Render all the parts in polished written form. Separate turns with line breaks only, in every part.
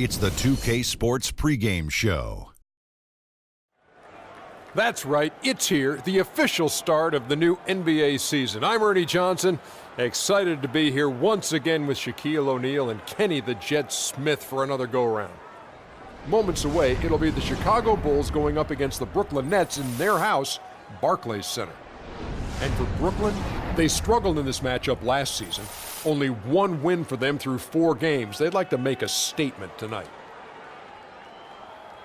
It's the 2K Sports pregame show.
That's right, it's here, the official start of the new NBA season. I'm Ernie Johnson, excited to be here once again with Shaquille O'Neal and Kenny the Jet Smith for another go-around. Moments away, it'll be the Chicago Bulls going up against the Brooklyn Nets in their house, Barclays Center. And for Brooklyn, they struggled in this matchup last season. Only one win for them through 4 games. They'd like to make a statement tonight.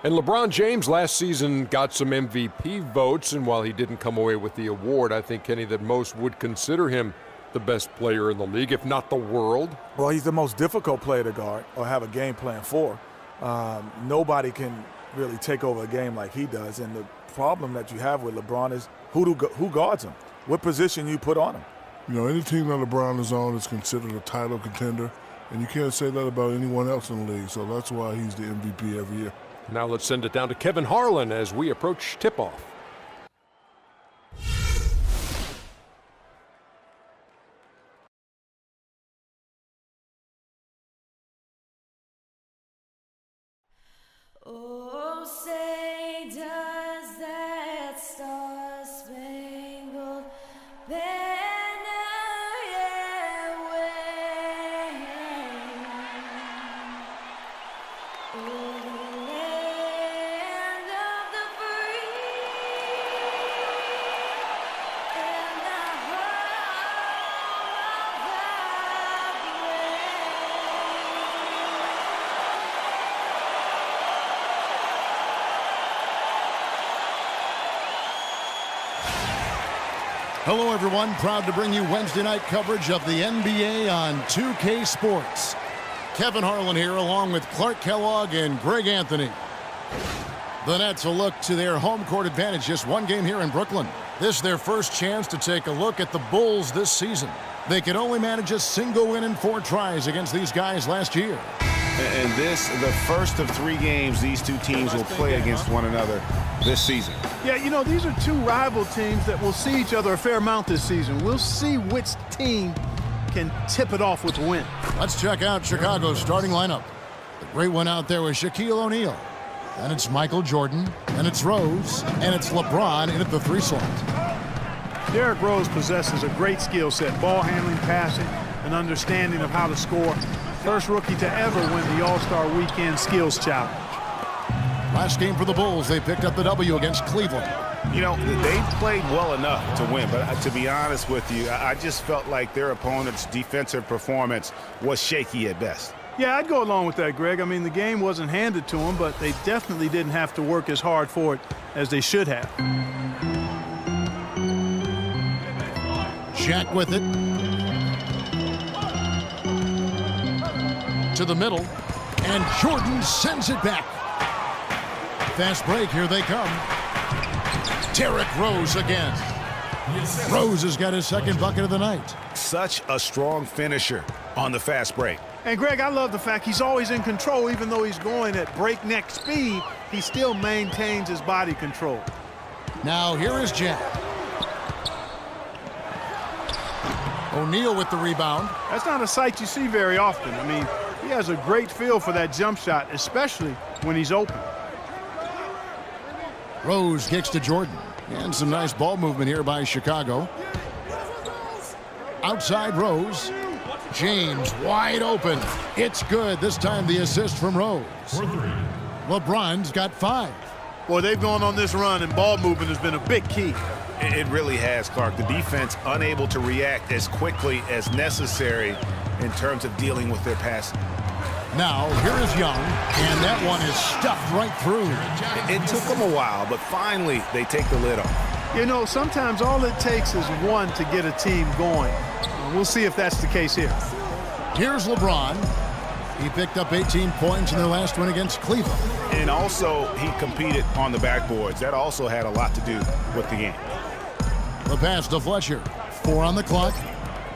And LeBron James last season got some MVP votes, and while he didn't come away with the award, I think, Kenny, that most would consider him the best player in the league, if not the world.
Well, he's the most difficult player to guard or have a game plan for. Nobody can really take over a game like he does, and the problem that you have with LeBron is who guards him, what position you put on him.
You know, any team that LeBron is on is considered a title contender, and you can't say that about anyone else in the league, so that's why he's the MVP every year.
Now let's send it down to Kevin Harlan as we approach tip-off.
Oh, say does that star-spangled banner yet wave o'er the land of the free and the home of the brave?
Hello, everyone. Proud to bring you Wednesday night coverage of the NBA on 2K Sports. Kevin Harlan here, along with Clark Kellogg and Greg Anthony. The Nets will look to their home court advantage, just one game here in Brooklyn. This is their first chance to take a look at the Bulls this season. They could only manage a single win in 4 tries against these guys last year.
And this, the first of 3 games these two teams will play against one another this season.
Yeah, you know, these are 2 rival teams that will see each other a fair amount this season. We'll see which team can tip it off with a win.
Let's check out Chicago's starting lineup. The great one out there was Shaquille O'Neal. And it's Michael Jordan, and it's Rose, and it's LeBron in at the 3 slot.
Derrick Rose possesses a great skill set, ball handling, passing, and understanding of how to score. First rookie to ever win the All-Star Weekend Skills Challenge.
Last game for the Bulls, they picked up the W against Cleveland.
You know, they played well enough to win, but to be honest with you, I just felt like their opponent's defensive performance was shaky at best.
Yeah, I'd go along with that, Greg. I mean, the game wasn't handed to them, but they definitely didn't have to work as hard for it as they should have.
Shaq with it. To the middle, and Jordan sends it back. Fast break, here they come. Derrick Rose again. Rose has got his second bucket of the night.
Such a strong finisher on the fast break.
And, Greg, I love the fact he's always in control. Even though he's going at breakneck speed, he still maintains his body control.
Now here is Jack. O'Neal with the rebound.
That's not a sight you see very often. I mean, he has a great feel for that jump shot, especially when he's open.
Rose kicks to Jordan. And some nice ball movement here by Chicago. Outside Rose. James wide open. It's good. This time the assist from Rose. LeBron's got 5.
Boy, they've gone on this run, and ball movement has been a big key.
It really has, Clark. The defense unable to react as quickly as necessary in terms of dealing with their passing.
Now, here is Young, and that one is stuffed right through.
It took them a while, but finally they take the lid off.
You know, sometimes all it takes is one to get a team going. We'll see if that's the case here.
Here's LeBron. He picked up 18 points in their last win against Cleveland.
And also, he competed on the backboards. That also had a lot to do with the game.
The pass to Fletcher. 4 on the clock.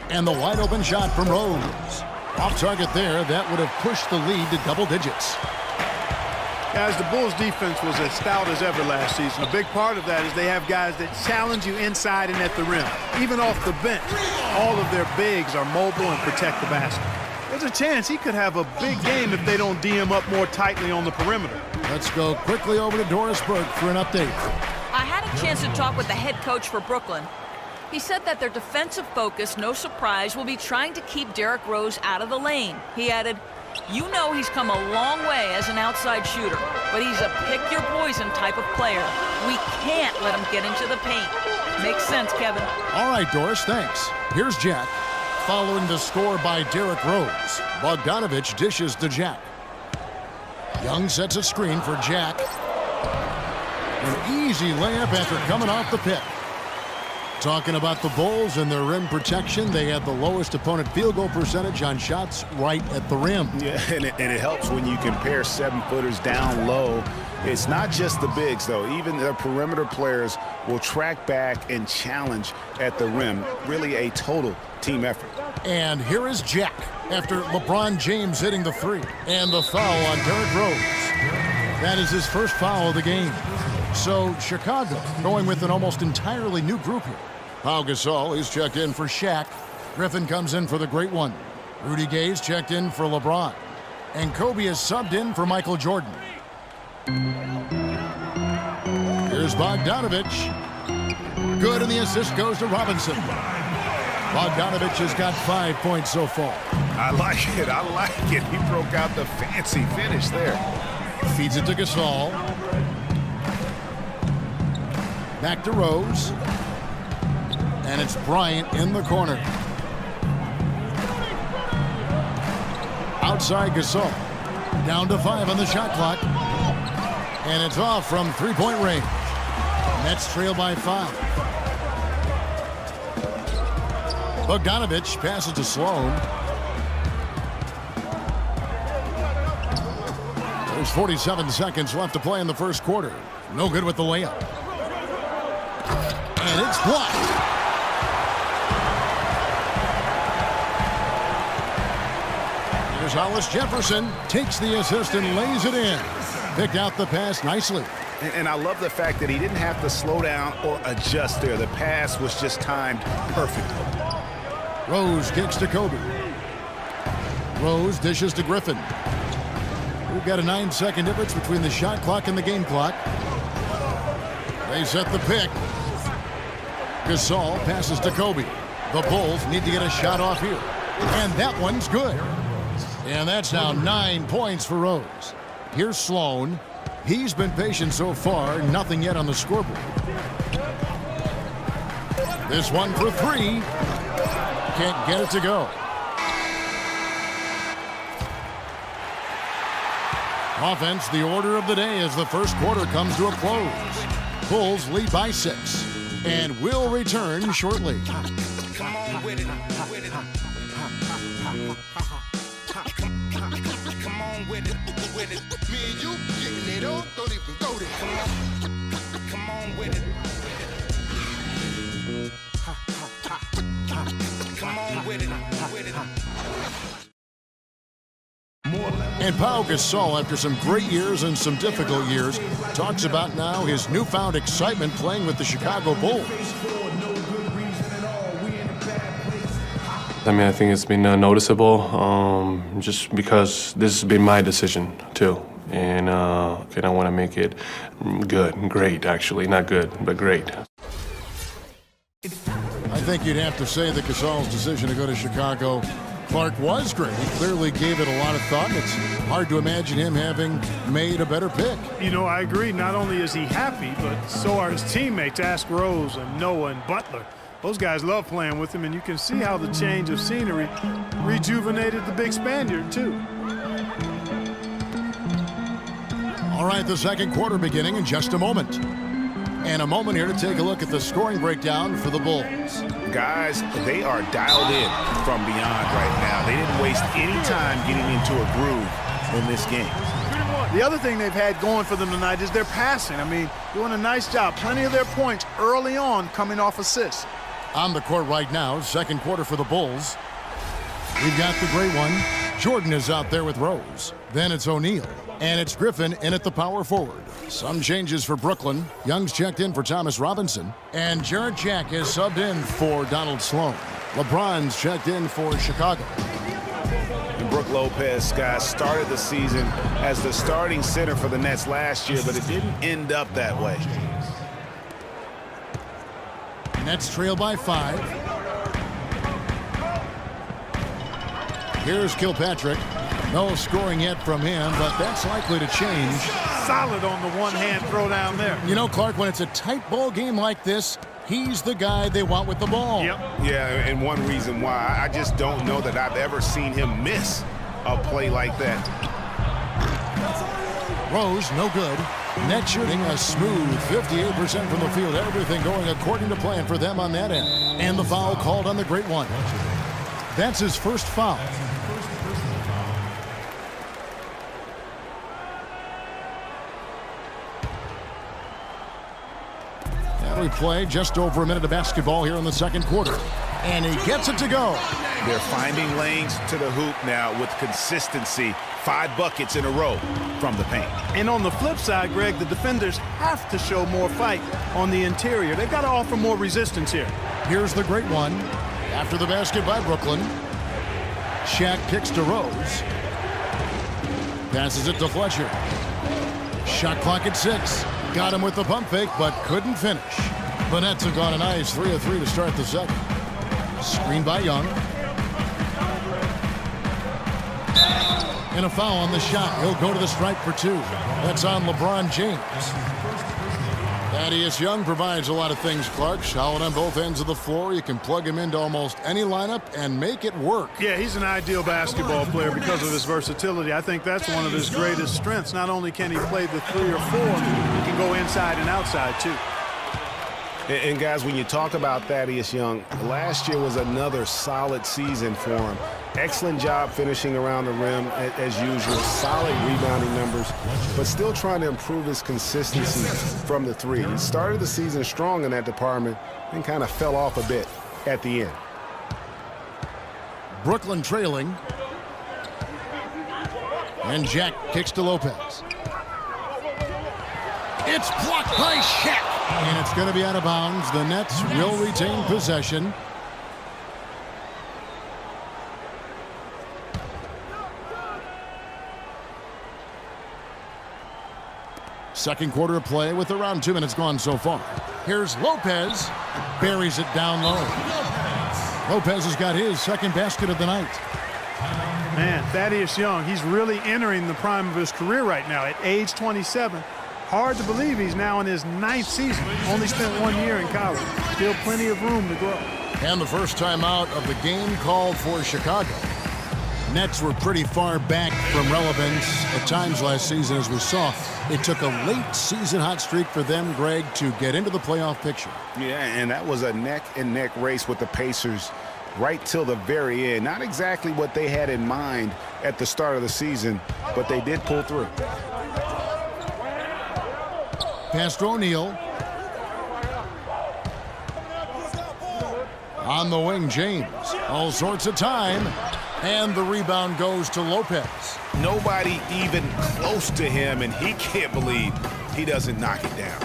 And the wide open shot from Rose. Off target there, that would have pushed the lead to double digits.
Guys, the Bulls defense was as stout as ever last season. A big part of that is they have guys that challenge you inside and at the rim. Even off the bench, all of their bigs are mobile and protect the basket. There's a chance he could have a big game if they don't D him up more tightly on the perimeter.
Let's go quickly over to Doris Burke for an update.
I had a chance to talk with the head coach for Brooklyn. He said that their defensive focus, no surprise, will be trying to keep Derrick Rose out of the lane. He added, "You know he's come a long way as an outside shooter, but he's a pick-your-poison type of player. We can't let him get into the paint." Makes sense, Kevin.
All right, Doris, thanks. Here's Jack. Following the score by Derrick Rose, Bogdanovich dishes to Jack. Young sets a screen for Jack. An easy layup after coming off the pick. Talking about the Bulls and their rim protection, they had the lowest opponent field goal percentage on shots right at the rim.
Yeah, and it helps when you compare 7-footers down low. It's not just the bigs, though. Even the perimeter players will track back and challenge at the rim. Really a total team effort.
And here is Jack after LeBron James hitting the three. And the foul on Derrick Rose. That is his first foul of the game. So Chicago going with an almost entirely new group here. Pau Gasol is checked in for Shaq. Griffin comes in for the great one. Rudy Gay's checked in for LeBron. And Kobe is subbed in for Michael Jordan. Here's Bogdanovich. Good, and the assist goes to Robinson. Bogdanovich has got 5 points so far.
I like it. I like it. He broke out the fancy finish there.
Feeds it to Gasol. Back to Rose. And it's Bryant in the corner. Outside Gasol. Down to 5 on the shot clock. And it's off from three-point range. Nets trail by 5. Bogdanovich passes to Sloan. There's 47 seconds left to play in the first quarter. No good with the layup. And it's blocked. Here's Hollis Jefferson. Takes the assist and lays it in. Picked out the pass nicely.
And I love the fact that he didn't have to slow down or adjust there. The pass was just timed perfectly.
Rose kicks to Kobe. Rose dishes to Griffin. We've got a 9-second difference between the shot clock and the game clock. They set the pick. Gasol passes to Kobe. The Bulls need to get a shot off here. And that one's good. And that's now 9 points for Rose. Here's Sloan. He's been patient so far. Nothing yet on the scoreboard. This one for 3. Can't get it to go. Offense, the order of the day as the first quarter comes to a close. Bulls lead by 6 and will return shortly.
Come on with it, with it. Come on with it, with it. Me and you getting it on, don't even go there. Come on with it. Come on with it, with it.
And Pau Gasol, after some great years and some difficult years, talks about now his newfound excitement playing with the Chicago Bulls.
I mean, I think it's been noticeable just because this has been my decision too. And I want to make it great actually, not good, but great.
I think you'd have to say that Gasol's decision to go to Chicago, Clark, was great. He clearly gave it a lot of thought. It's hard to imagine him having made a better pick.
You know, I agree. Not only is he happy, but so are his teammates. Ask Rose and Noah and Butler. Those guys love playing with him, and you can see how the change of scenery rejuvenated the big Spaniard, too.
All right, the second quarter beginning in just a moment. And a moment here to take a look at the scoring breakdown for the Bulls.
Guys, they are dialed in from beyond right now. They didn't waste any time getting into a groove in this game.
The other thing they've had going for them tonight is their passing. I mean, doing a nice job. Plenty of their points early on coming off assists.
On the court right now, second quarter for the Bulls. We've got the great one. Jordan is out there with Rose. Then it's O'Neal. And it's Griffin in at the power forward. Some changes for Brooklyn. Young's checked in for Thomas Robinson. And Jarrett Jack is subbed in for Donald Sloan. LeBron's checked in for Chicago.
Lopez, Scott, started the season as the starting center for the Nets last year, but it didn't end up that way.
Nets trail by 5. Here's Kilpatrick. No scoring yet from him, but that's likely to change.
Solid on the one-hand throw down there.
You know, Clark, when it's a tight ball game like this, he's the guy they want with the ball.
Yep.
Yeah, and one reason why, I just don't know that I've ever seen him miss a play like that.
Rose, no good. Net shooting a smooth 58% from the field. Everything going according to plan for them on that end. And the foul called on the great one. That's his first foul. We play just over a minute of basketball here in the second quarter. And he gets it to go.
They're finding lanes to the hoop now with consistency. 5 buckets in a row from the paint.
And on the flip side, Greg, the defenders have to show more fight on the interior. They've got to offer more resistance here.
Here's the great one. After the basket by Brooklyn. Shaq kicks to Rose. Passes it to Fletcher. Shot clock at 6. Got him with the pump fake, but couldn't finish. The Nets have gone a nice 3 of 3 to start the second. Screen by Young. And a foul on the shot. He'll go to the stripe for 2. That's on LeBron James. Thaddeus Young provides a lot of things, Clark. Solid on both ends of the floor. You can plug him into almost any lineup and make it work.
Yeah, he's an ideal basketball player because of his versatility. I think that's one of his greatest strengths. Not only can he play the 3 or 4, he can go inside and outside, too.
And guys, when you talk about Thaddeus Young, last year was another solid season for him. Excellent job finishing around the rim as usual. Solid rebounding numbers, but still trying to improve his consistency from the 3. He started the season strong in that department and kind of fell off a bit at the end.
Brooklyn trailing. And Jack kicks to Lopez. It's blocked by Shaq. And it's going to be out of bounds. The Nets will retain possession. Second quarter of play with around 2 minutes gone so far. Here's Lopez. Buries it down low. Lopez has got his second basket of the night.
Man, Thaddeus Young, he's really entering the prime of his career right now at age 27. Hard to believe he's now in his 9th season. Only spent 1 year in college. Still plenty of room to grow.
And the first time out of the game called for Chicago. Nets were pretty far back from relevance at times last season, as we saw. It took a late season hot streak for them, Greg, to get into the playoff picture.
Yeah, and that was a neck-and-neck race with the Pacers right till the very end. Not exactly what they had in mind at the start of the season, but they did pull through.
Pass to O'Neal. On the wing, James. All sorts of time. And the rebound goes to Lopez.
Nobody even close to him, and he can't believe he doesn't knock it down.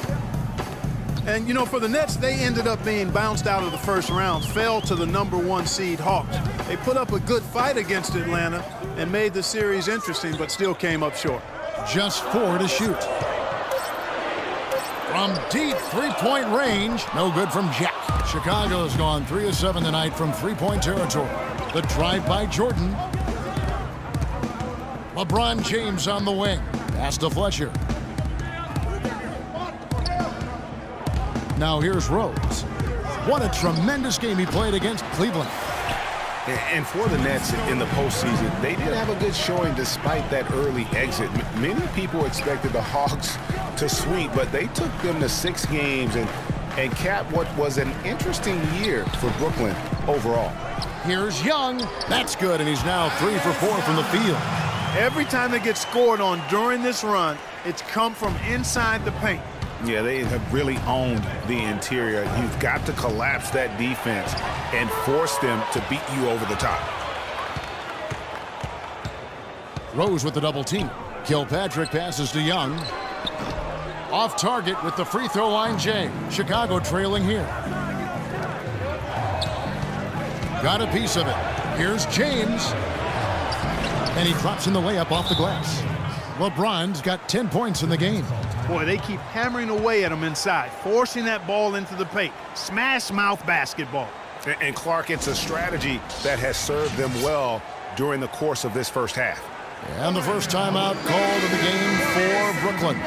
And, you know, for the Nets, they ended up being bounced out of the first round, fell to the #1 seed Hawks. They put up a good fight against Atlanta and made the series interesting, but still came up short.
Just 4 to shoot. From deep three-point range, no good from Jack. Chicago's gone 3 of 7 tonight from three-point territory. The drive by Jordan. LeBron James on the wing. Pass to Fletcher. Now here's Rose. What a tremendous game he played against Cleveland.
And for the Nets in the postseason, they did have a good showing despite that early exit. Many people expected the Hawks to sweep, but they took them to 6 games and capped what was an interesting year for Brooklyn overall.
Here's Young. That's good, and he's now 3 for 4 from the field.
Every time they get scored on during this run, it's come from inside the paint.
Yeah, they have really owned the interior. You've got to collapse that defense and force them to beat you over the top.
Rose with the double team. Kilpatrick passes to Young. Off target with the free throw line, James. Chicago trailing here. Got a piece of it. Here's James. And he drops in the layup off the glass. LeBron's got 10 points in the game.
Boy, they keep hammering away at him inside, forcing that ball into the paint. Smash mouth basketball.
And Clark, it's a strategy that has served them well during the course of this first half.
And the first timeout called in the game for Brooklyn.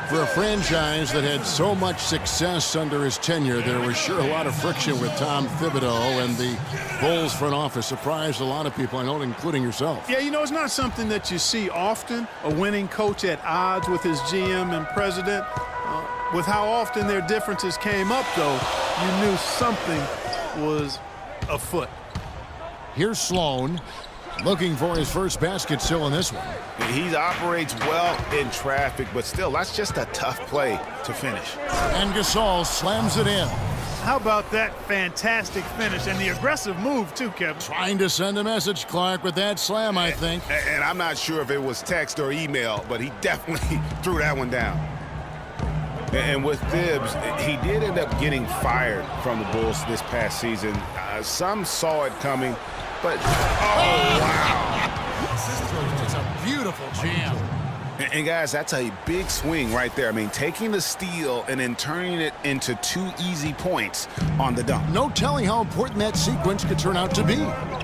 For a franchise that had so much success under his tenure, there was sure a lot of friction with Tom Thibodeau, and the Bulls front office surprised a lot of people, I know, including yourself.
Yeah, you know, it's not something that you see often, a winning coach at odds with his GM and president. With how often their differences came up, though, you knew something was afoot.
Here's Sloan, looking for his first basket still in this one.
He operates well in traffic, but still, that's just a tough play to finish.
And Gasol slams it in.
How about that fantastic finish and the aggressive move, too, Kevin?
Trying to send a message, Clark, with that slam, I think.
And I'm not sure if it was text or email, but he definitely threw that one down. And with Thibs, he did end up getting fired from the Bulls this past season. Some saw it coming, but oh, wow.
It's a beautiful jam.
And guys, that's a big swing right there. I mean, taking the steal and then turning it into 2 easy points on the dunk.
No telling how important that sequence could turn out to be.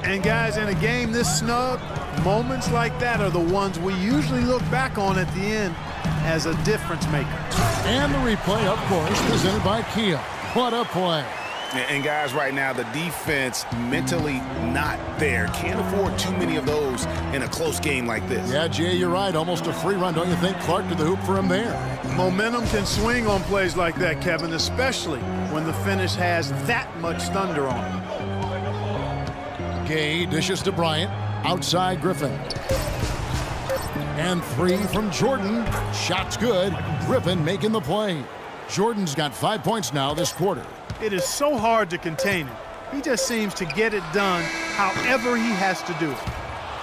And guys, in a game this snug, moments like that are the ones we usually look back on at the end as a difference maker.
And the replay, of course, presented by Kia. What a play.
And guys, right now, the defense mentally not there. Can't afford too many of those in a close game like this.
Yeah, Jay, you're right. Almost a free run, don't you think? Clark to the hoop for him there.
Momentum can swing on plays like that, Kevin, especially when the finish has that much thunder on it.
Gay dishes to Bryant. Outside Griffin. And 3 from Jordan. Shot's good. Griffin making the play. Jordan's got 5 points now this quarter.
It is so hard to contain him. He just seems to get it done however he has to do it.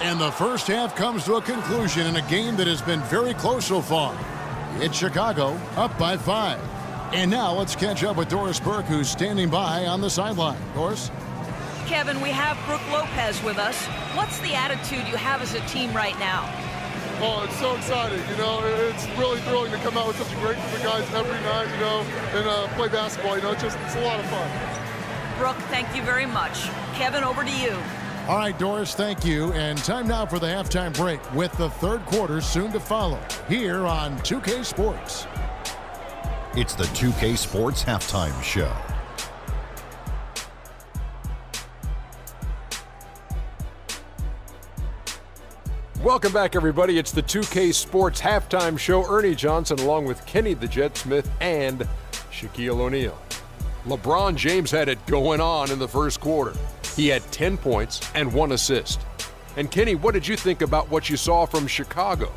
And the first half comes to a conclusion in a game that has been very close so far. It's Chicago up by 5. And now let's catch up with Doris Burke, who's standing by on the sideline. Doris?
Kevin, we have Brooke Lopez with us. What's the attitude you have as a team right now?
Oh, it's so exciting, you know, it's really thrilling to come out with such a great group of guys every night, you know, and play basketball, you know, it's a lot of fun.
Brooke, thank you very much. Kevin, over to you.
All right, Doris, thank you. And time now for the halftime break with the third quarter soon to follow here on 2K Sports.
It's the 2K Sports Halftime Show.
Welcome back, everybody. It's the 2K Sports Halftime Show. Ernie Johnson along with Kenny the Jet Smith and Shaquille O'Neal. LeBron James had it going on in the first quarter. He had 10 points and 1 assist. And Kenny, what did you think about what you saw from Chicago?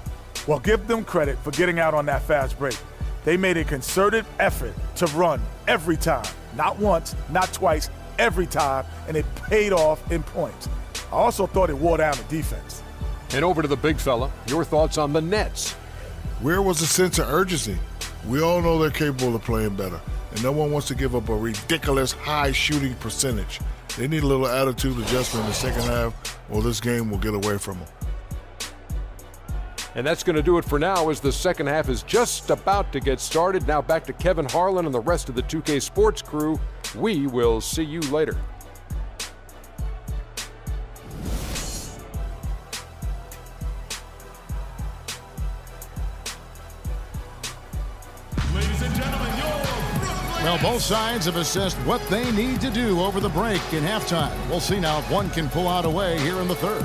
Well, give them credit for getting out on that fast break. They made a concerted effort to run every time. Not once, not twice, every time, and it paid off in points. I also thought it wore down the defense.
And over to the big fella, your thoughts on the Nets.
Where was the sense of urgency? We all know they're capable of playing better, and no one wants to give up a ridiculous high shooting percentage. They need a little attitude adjustment in the second half, or this game will get away from them.
And that's going to do it for now as the second half is just about to get started. Now back to Kevin Harlan and the rest of the 2K Sports crew. We will see you later.
Well, both sides have assessed what they need to do over the break in halftime. We'll see now if one can pull out a way here in the third.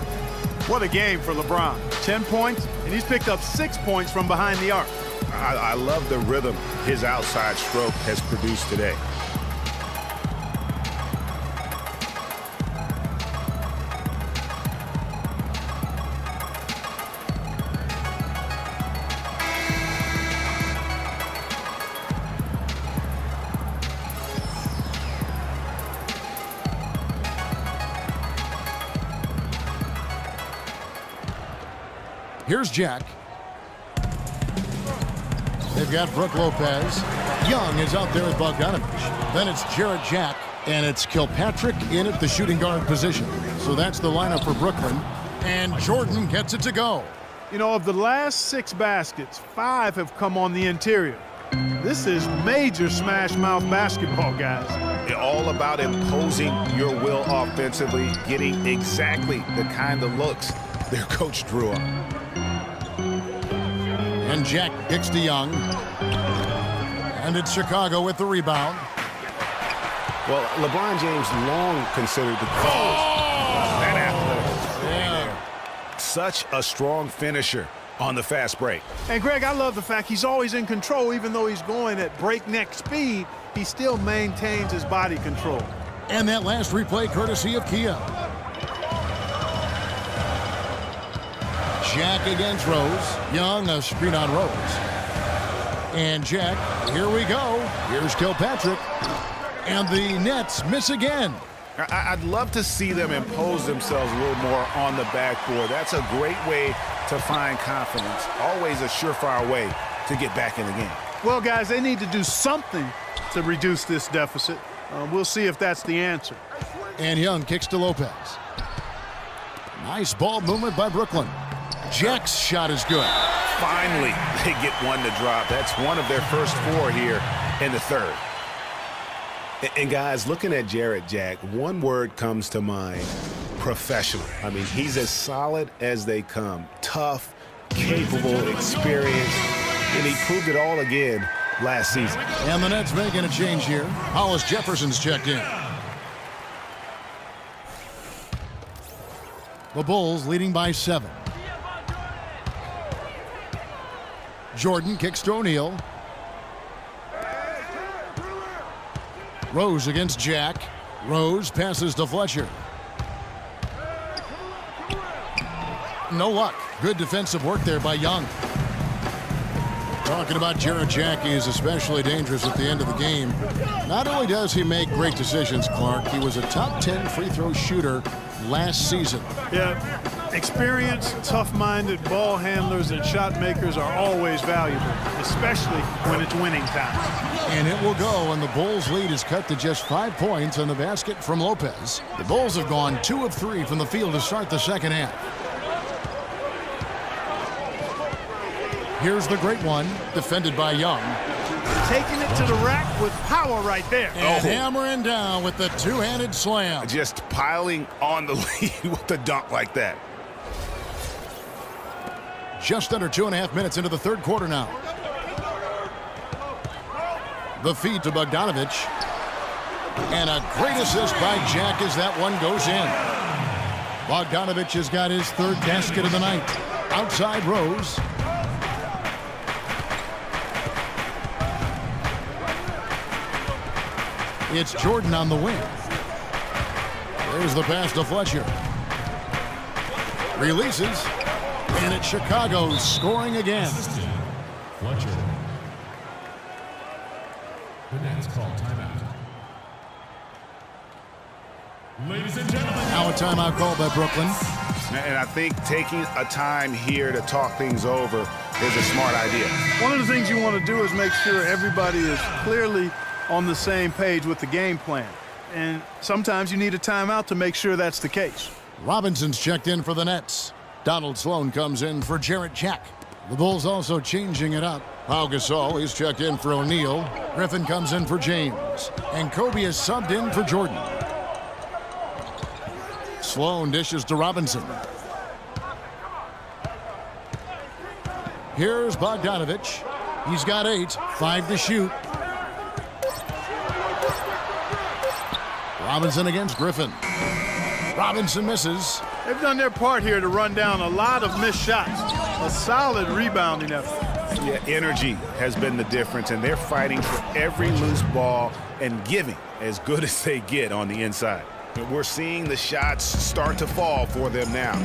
What a game for LeBron. 10 points, and he's picked up 6 points from behind the arc.
I love the rhythm his outside stroke has produced today.
Here's Jack. They've got Brooke Lopez. Young is out there with Bogdanovich. Then it's Jarrett Jack, and it's Kilpatrick in at the shooting guard position. So that's the lineup for Brooklyn. And Jordan gets it to go.
You know, of the last 6 baskets, 5 have come on the interior. This is major smash mouth basketball, guys.
All about imposing your will offensively, getting exactly the kind of looks their coach drew up.
And Jack kicks to Young. And it's Chicago with the rebound.
Well, LeBron James long considered the that athleticism.
Yeah.
Such a strong finisher on the fast break.
And Greg, I love the fact he's always in control. Even though he's going at breakneck speed, he still maintains his body control.
And that last replay courtesy of Kia. Jack against Rose. Young, a screen on Rose. And Jack, here we go. Here's Kilpatrick. And the Nets miss again.
I'd love to see them impose themselves a little more on the backboard. That's a great way to find confidence. Always a surefire way to get back in the game.
Well, guys, they need to do something to reduce this deficit. We'll see if that's the answer.
And Young kicks to Lopez. Nice ball movement by Brooklyn. Jack's shot is good.
Finally, they get one to drop. That's one of their first 4 here in the third. And guys, looking at Jarrett Jack, one word comes to mind: professional. I mean, he's as solid as they come. Tough, capable, experienced, and he proved it all again last season.
And the Nets making a change here. Hollis Jefferson's checked in. The Bulls leading by 7. Jordan kicks to O'Neal. Rose against Jack. Rose passes to Fletcher. No luck. Good defensive work there by Young. Talking about Jarrett Jack, he is especially dangerous at the end of the game. Not only does he make great decisions, Clark, he was a top 10 free throw shooter last season.
Yeah, experienced, tough-minded ball handlers and shot makers are always valuable, especially when it's winning time.
And it will go, and the Bulls' lead is cut to just 5 points on the basket from Lopez. The Bulls have gone 2 of 3 from the field to start the second half. Here's the great one, defended by Young.
Taking it to the rack with power right there.
And hammering down with the two-handed slam.
Just piling on the lead with a dunk like that.
Just under 2.5 minutes into the third quarter now. The feed to Bogdanovich. And a great assist by Jack as that one goes in. Bogdanovich has got his 3rd basket of the night. Outside Rose. It's Jordan on the wing. There's the pass to Fletcher. Releases. And it's Chicago scoring again.
Fletcher. The Nets call timeout. Ladies and gentlemen.
Now a timeout called by Brooklyn.
And I think taking a time here to talk things over is a smart idea.
One of the things you want to do is make sure everybody is clearly on the same page with the game plan. And sometimes you need a timeout to make sure that's the case.
Robinson's checked in for the Nets. Donald Sloan comes in for Jarrett Jack. The Bulls also changing it up. Pau Gasol is checked in for O'Neal. Griffin comes in for James. And Kobe is subbed in for Jordan. Sloan dishes to Robinson. Here's Bogdanovich. He's got 8, 5 to shoot. Robinson against Griffin. Robinson misses.
They've done their part here to run down a lot of missed shots. A solid rebounding effort.
Yeah, energy has been the difference, and they're fighting for every loose ball and giving as good as they get on the inside. We're seeing the shots start to fall for them now.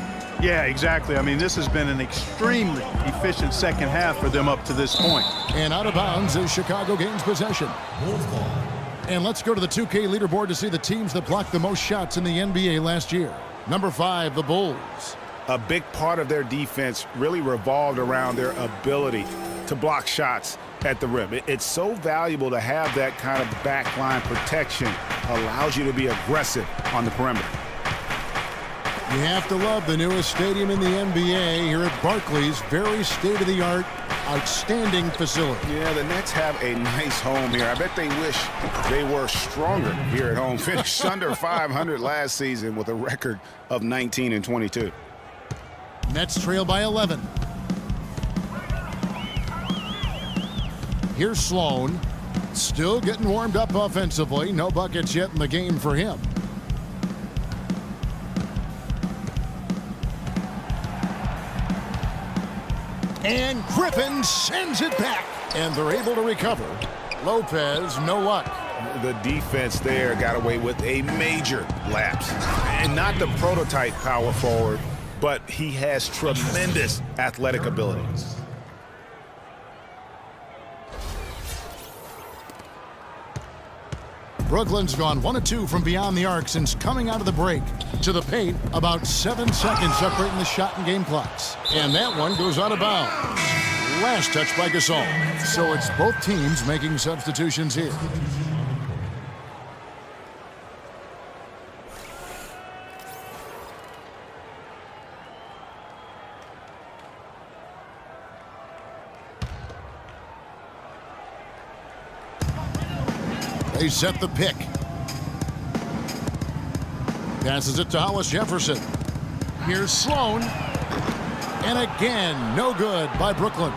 Yeah, exactly. I mean, this has been an extremely efficient second half for them up to this point.
And out of bounds as Chicago gains possession. And let's go to the 2K leaderboard to see the teams that blocked the most shots in the NBA last year. Number 5, the Bulls.
A big part of their defense really revolved around their ability to block shots at the rim. It's so valuable to have that kind of backline protection. Allows you to be aggressive on the perimeter.
You have to love the newest stadium in the NBA here at Barclays. Very state-of-the-art, outstanding facility.
Yeah, the Nets have a nice home here. I bet they wish they were stronger here at home. Finished under 500 last season with a record of 19-22.
Nets trail by 11. Here's Sloan. Still getting warmed up offensively. No buckets yet in the game for him. And Griffin sends it back. And they're able to recover. Lopez, no luck.
The defense there got away with a major lapse. And not the prototype power forward, but he has tremendous athletic ability.
Brooklyn's gone 1 of 2 from beyond the arc since coming out of the break. To the paint, about 7 seconds separating the shot and game clocks. And that one goes out of bounds. Last touch by Gasol. So it's both teams making substitutions here. They set the pick. Passes it to Hollis Jefferson. Here's Sloan. And again, no good by Brooklyn.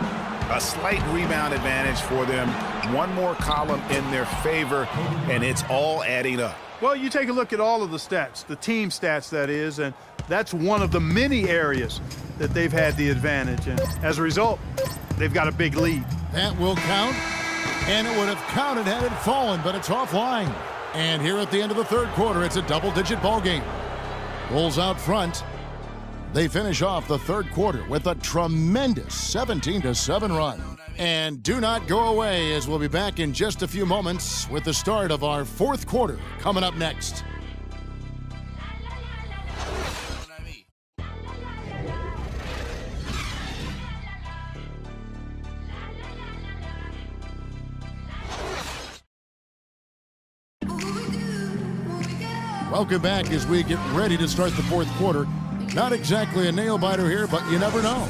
A slight rebound advantage for them. One more column in their favor, and it's all adding up.
Well, you take a look at all of the stats, the team stats, that is, and that's one of the many areas that they've had the advantage. And as a result, they've got a big lead.
That will count. And it would have counted had it fallen, but it's offline. And here at the end of the third quarter, it's a double-digit ball game. Bulls out front. They finish off the third quarter with a tremendous 17-7 run. And do not go away, as we'll be back in just a few moments with the start of our fourth quarter coming up next. Welcome back as we get ready to start the fourth quarter. Not exactly a nail-biter here, but you never know.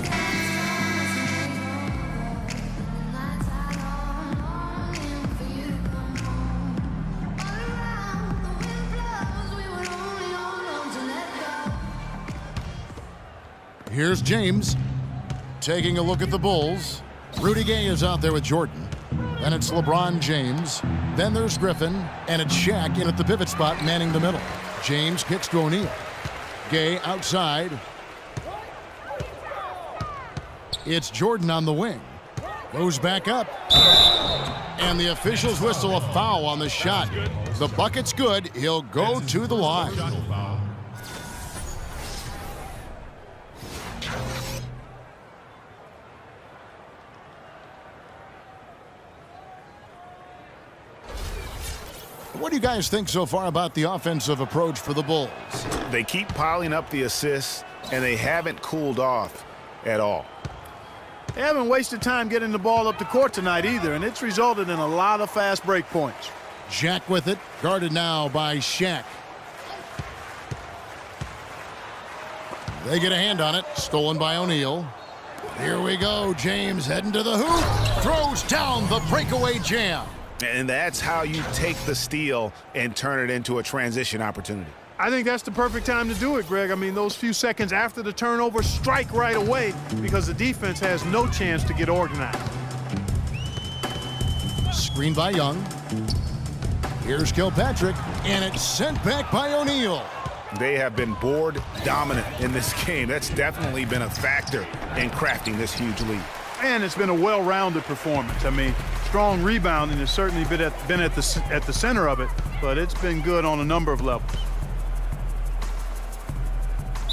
Here's James taking a look at the Bulls. Rudy Gay is out there with Jordan. Then it's LeBron James. Then there's Griffin. And it's Shaq in at the pivot spot, manning the middle. James kicks to O'Neal. Gay outside. It's Jordan on the wing. Goes back up. And the officials whistle a foul on the shot. The bucket's good. He'll go to the line. What do you guys think so far about the offensive approach for the Bulls?
They keep piling up the assists, and they haven't cooled off at all.
They haven't wasted time getting the ball up the court tonight either, and it's resulted in a lot of fast break points.
Jack with it, guarded now by Shaq. They get a hand on it, stolen by O'Neal. Here we go, James heading to the hoop, throws down the breakaway jam.
And that's how you take the steal and turn it into a transition opportunity.
I think that's the perfect time to do it, Greg. I mean, those few seconds after the turnover, strike right away because the defense has no chance to get organized.
Screen by Young. Here's Kilpatrick, and it's sent back by O'Neal.
They have been board dominant in this game. That's definitely been a factor in crafting this huge lead.
And it's been a well-rounded performance. I mean, strong rebounding has certainly been at the center of it, but it's been good on a number of levels.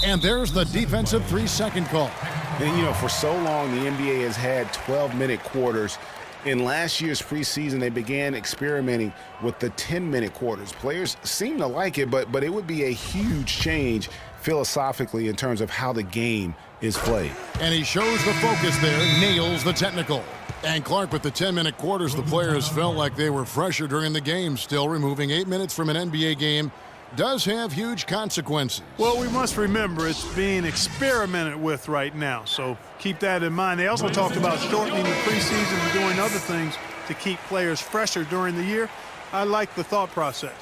And there's the defensive 3-second call.
And, you know, for so long, the NBA has had 12-minute quarters. In last year's preseason, they began experimenting with the 10-minute quarters. Players seem to like it, but it would be a huge change philosophically in terms of how the game is played.
And he shows the focus there, nails the technical. And Clark, with the 10-minute quarters, the players felt like they were fresher during the game, still removing 8 minutes from an NBA game does have huge consequences.
Well, we must remember it's being experimented with right now, so keep that in mind. They also talked about shortening the preseason and doing other things to keep players fresher during the year. I like the thought process.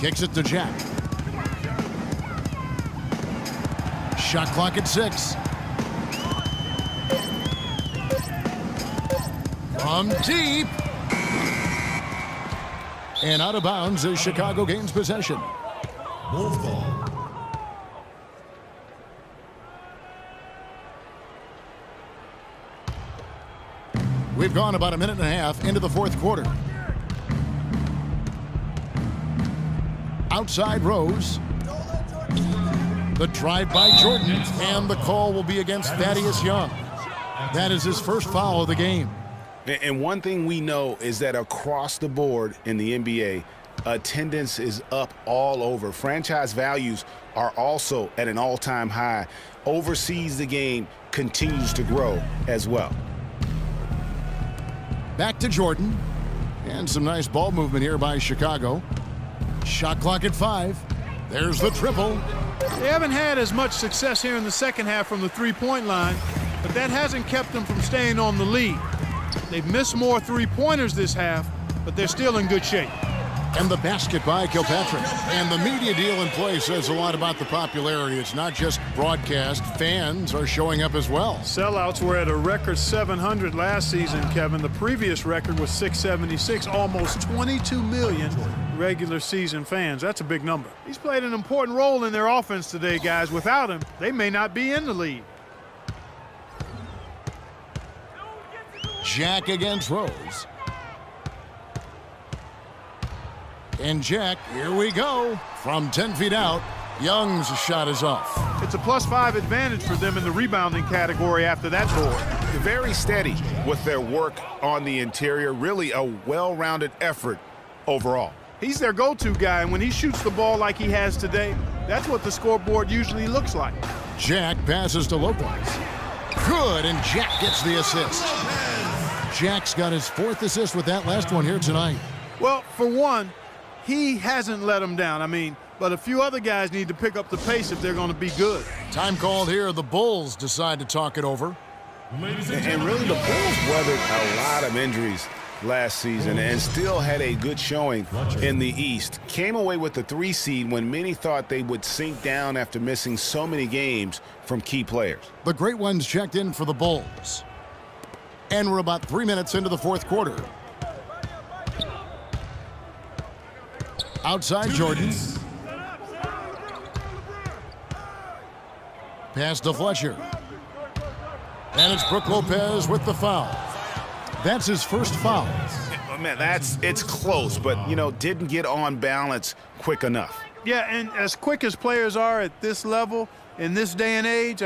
Kicks it to Jack. Shot clock at 6. From deep. And out of bounds as Chicago gains possession.
Wolf ball.
We've gone about a minute and a half into the fourth quarter. Outside Rose. The drive by Jordan, and the call will be against Thaddeus Young. That is his first foul of the game.
And one thing we know is that across the board in the NBA, attendance is up all over. Franchise values are also at an all-time high. Overseas, the game continues to grow as well.
Back to Jordan. And some nice ball movement here by Chicago. Shot clock at 5. There's the triple.
They haven't had as much success here in the second half from the three-point line, but that hasn't kept them from staying on the lead. They've missed more three-pointers this half, but they're still in good shape.
And the basket by Kilpatrick. And the media deal in play says a lot about the popularity. It's not just broadcast. Fans are showing up as well.
Sellouts were at a record 700 last season, Kevin. The previous record was 676, almost 22 million regular season fans. That's a big number. He's played an important role in their offense today, guys. Without him, they may not be in the lead.
Jack against Rose. And Jack, here we go. From 10 feet out, Young's shot is off.
It's a +5 advantage for them in the rebounding category after that board.
They're very steady with their work on the interior. Really a well-rounded effort overall.
He's their go-to guy, and when he shoots the ball like he has today, that's what the scoreboard usually looks like.
Jack passes to Lopez. Good, and Jack gets the assist. Jack's got his 4th assist with that last one here tonight.
Well, for one, he hasn't let them down. But a few other guys need to pick up the pace if they're going to be good.
Time called here. The Bulls decide to talk it over.
And really, the Bulls weathered a lot of injuries last season and still had a good showing in the East. Came away with the 3 seed when many thought they would sink down after missing so many games from key players.
The great ones checked in for the Bulls. And we're about 3 minutes into the fourth quarter. Outside Jordan. Pass to Fletcher. And it's Brook Lopez with the foul. That's his first foul.
Man, it's close, but, didn't get on balance quick enough.
Yeah, and as quick as players are at this level, in this day and age,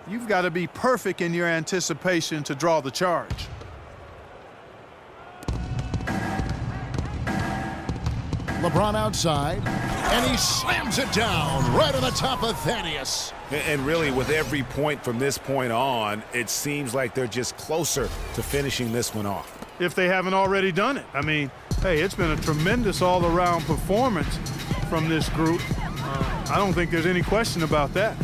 you've got to be perfect in your anticipation to draw the charge.
LeBron outside, and he slams it down right on the top of Thaddeus.
And really, with every point from this point on, it seems like they're just closer to finishing this one off.
If they haven't already done it. Hey, it's been a tremendous all-around performance from this group. I don't think there's any question about that.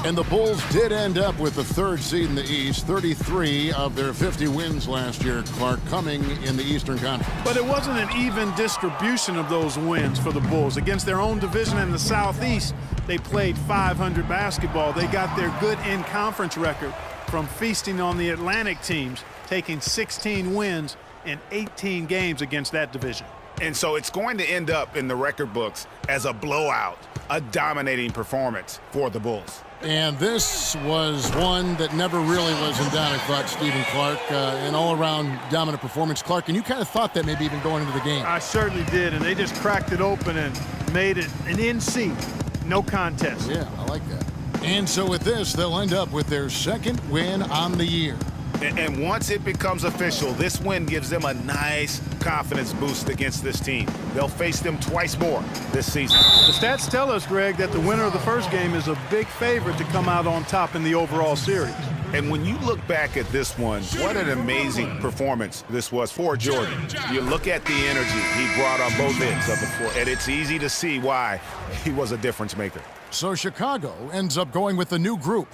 And the Bulls did end up with the 3rd seed in the East, 33 of their 50 wins last year, Clark, coming in the Eastern Conference.
But it wasn't an even distribution of those wins for the Bulls. Against their own division in the Southeast, they played .500 basketball. They got their good in-conference record from feasting on the Atlantic teams, taking 16 wins in 18 games against that division.
And so it's going to end up in the record books as a blowout, a dominating performance for the Bulls.
And this was one that never really was in doubt, I thought, Stephen Clark. An all-around dominant performance. Clark, and you kind of thought that maybe even going into the game.
I certainly did, and they just cracked it open and made it an NC. No contest.
Yeah, I like that. And so with this, they'll end up with their 2nd win on the year.
And once it becomes official, this win gives them a nice confidence boost against this team. They'll face them twice more this season.
The stats tell us, Greg, that the winner of the first game is a big favorite to come out on top in the overall series.
And when you look back at this one, what an amazing performance this was for Jordan. You look at the energy he brought on both ends of the floor, and it's easy to see why he was a difference maker.
So Chicago ends up going with the new group.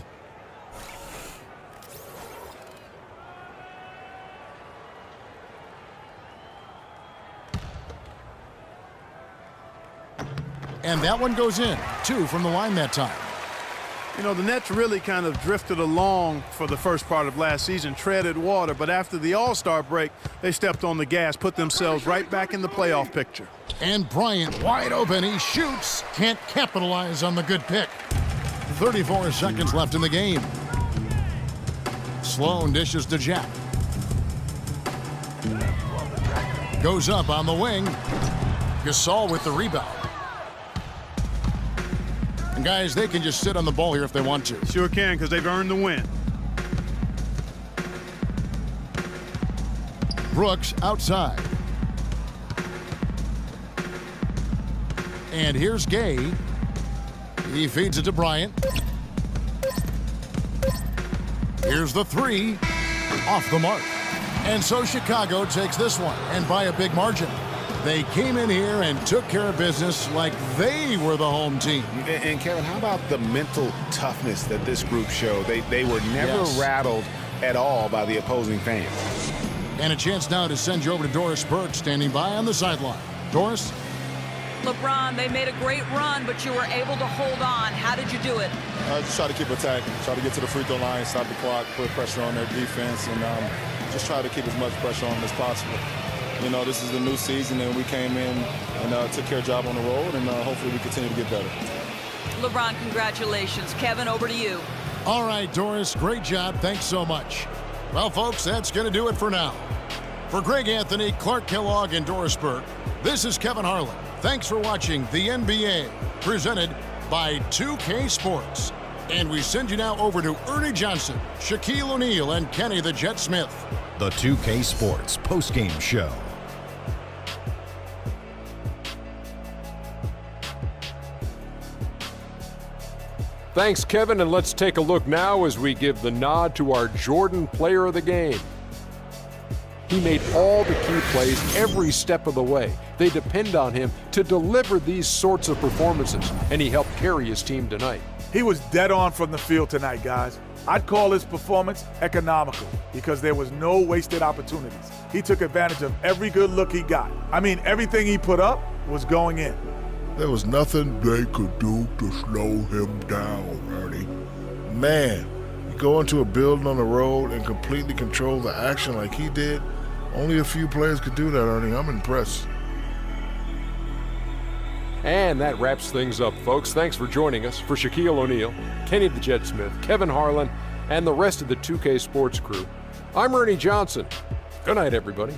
And that one goes in. 2 from the line that time.
You know, the Nets really kind of drifted along for the first part of last season, treaded water, but after the All-Star break, they stepped on the gas, put themselves right back in the playoff picture.
And Bryant wide open. He shoots. Can't capitalize on the good pick. 34 seconds left in the game. Sloan dishes to Jack. Goes up on the wing. Gasol with the rebound. And guys, they can just sit on the ball here if they want to.
Sure can, because they've earned the win.
Brooks outside. And here's Gay. He feeds it to Bryant. Here's the 3. Off the mark. And so Chicago takes this one, and by a big margin. They came in here and took care of business like they were the home team.
And Kevin, how about the mental toughness that this group showed? They were never rattled at all by the opposing fans.
And a chance now to send you over to Doris Burke, standing by on the sideline. Doris?
LeBron, they made a great run, but you were able to hold on. How did you do it?
Just try to keep attacking, try to get to the free throw line, stop the clock, put pressure on their defense, and just try to keep as much pressure on them as possible. You know, this is the new season, and we came in and took care of the job on the road, and hopefully we continue to get better.
LeBron, congratulations. Kevin, over to you.
All right, Doris, great job. Thanks so much. Well, folks, that's going to do it for now. For Greg Anthony, Clark Kellogg, and Doris Burke, this is Kevin Harlan. Thanks for watching the NBA, presented by 2K Sports. And we send you now over to Ernie Johnson, Shaquille O'Neal, and Kenny the Jet Smith.
The 2K Sports postgame show.
Thanks, Kevin, and let's take a look now as we give the nod to our Jordan Player of the Game. He made all the key plays every step of the way. They depend on him to deliver these sorts of performances, and he helped carry his team tonight.
He was dead on from the field tonight, guys. I'd call his performance economical because there was no wasted opportunities. He took advantage of every good look he got. I mean, everything he put up was going in.
There was nothing they could do to slow him down, Ernie. Man, you go into a building on the road and completely control the action like he did. Only a few players could do that, Ernie. I'm impressed.
And that wraps things up, folks. Thanks for joining us. For Shaquille O'Neal, Kenny the Jet Smith, Kevin Harlan, and the rest of the 2K Sports crew, I'm Ernie Johnson. Good night, everybody.